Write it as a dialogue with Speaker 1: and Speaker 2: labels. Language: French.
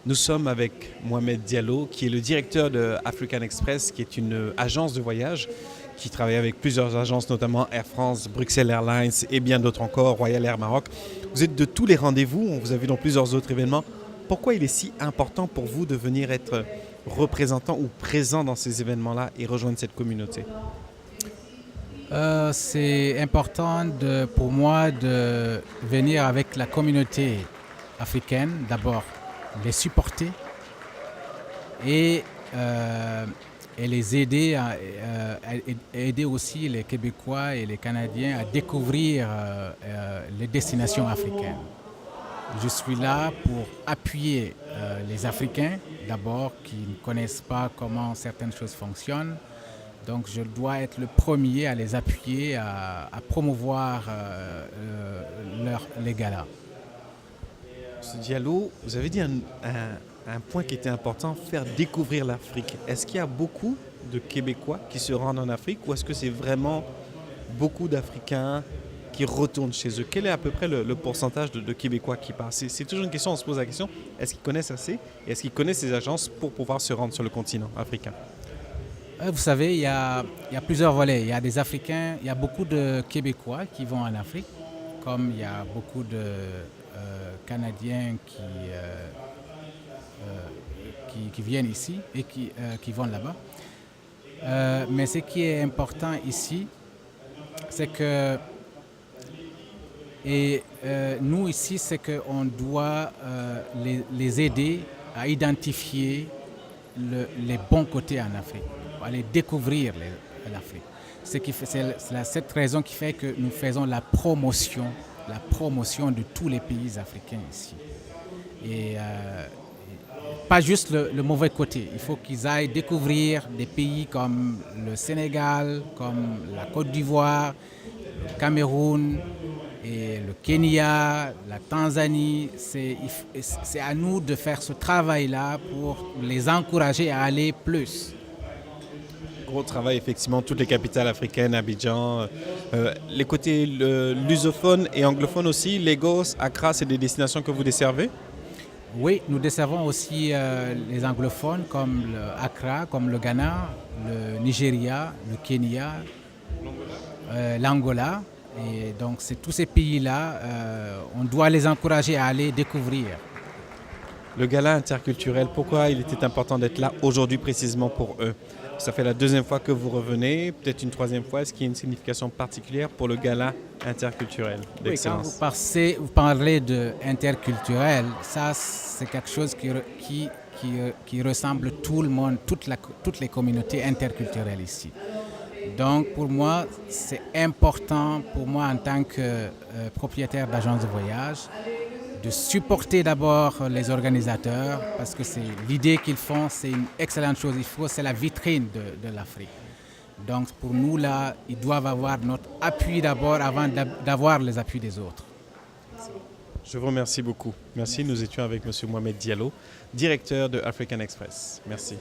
Speaker 1: Nous sommes avec Mohamed Diallo, qui est le directeur de African Express, qui est une agence de voyage qui travaille avec plusieurs agences, notamment Air France, Bruxelles Airlines et bien d'autres encore, Royal Air Maroc. Vous êtes de tous les rendez-vous, on vous a vu dans plusieurs autres événements. Pourquoi il est si important pour vous de venir être représentant ou présent dans ces événements-là et rejoindre cette communauté?
Speaker 2: C'est important pour moi de venir avec la communauté africaine, d'abord les supporter et, euh, et les aider, aider aussi les Québécois et les Canadiens à découvrir les destinations africaines. Je suis là pour appuyer les Africains, d'abord, qui ne connaissent pas comment certaines choses fonctionnent. Donc je dois être le premier à les appuyer, à promouvoir les galas.
Speaker 1: Monsieur Diallo, vous avez dit un point qui était important, faire découvrir l'Afrique. Est-ce qu'il y a beaucoup de Québécois qui se rendent en Afrique ou est-ce que c'est vraiment beaucoup d'Africains qui retournent chez eux? Quel est à peu près le pourcentage de Québécois qui passent? C'est toujours une question, on se pose la question, est-ce qu'ils connaissent assez et est-ce qu'ils connaissent ces agences pour pouvoir se rendre sur le continent africain?
Speaker 2: Vous savez, il y a plusieurs volets. Il y a des Africains, il y a beaucoup de Québécois qui vont en Afrique, comme il y a beaucoup de Canadiens qui viennent ici et qui vont là-bas. Mais ce qui est important ici, c'est que, nous ici, c'est qu'on doit les aider à identifier les bons côtés en Afrique, aller découvrir l'Afrique. C'est cette raison qui fait que nous faisons la promotion de tous les pays africains ici. Et pas juste le mauvais côté. Il faut qu'ils aillent découvrir des pays comme le Sénégal, comme la Côte d'Ivoire, le Cameroun, et le Kenya, la Tanzanie. C'est à nous de faire ce travail-là pour les encourager à aller plus.
Speaker 1: Gros travail, effectivement, toutes les capitales africaines, Abidjan, les côtés lusophones et anglophones aussi, Lagos, Accra, c'est des destinations que vous desservez?
Speaker 2: Oui, nous desservons aussi les anglophones comme le Accra, comme le Ghana, le Nigeria, le Kenya, l'Angola. Et donc, c'est tous ces pays-là, on doit les encourager à aller découvrir.
Speaker 1: Le gala interculturel, pourquoi il était important d'être là aujourd'hui précisément pour eux? Ça fait la deuxième fois que vous revenez, peut-être une troisième fois. Est-ce qu'il y a une signification particulière pour le gala interculturel d'excellence?
Speaker 2: Oui, quand vous parlez d'interculturel, ça c'est quelque chose qui ressemble tout le monde, toutes les communautés interculturelles ici. Donc pour moi, c'est important pour moi en tant que propriétaire d'agence de voyage de supporter d'abord les organisateurs parce que c'est l'idée qu'ils font, c'est une excellente chose. C'est la vitrine de l'Afrique. Donc pour nous là, ils doivent avoir notre appui d'abord avant d'avoir les appuis des autres.
Speaker 1: Je vous remercie beaucoup. Merci, nous étions avec M. Mohamed Diallo, directeur de African Express. Merci.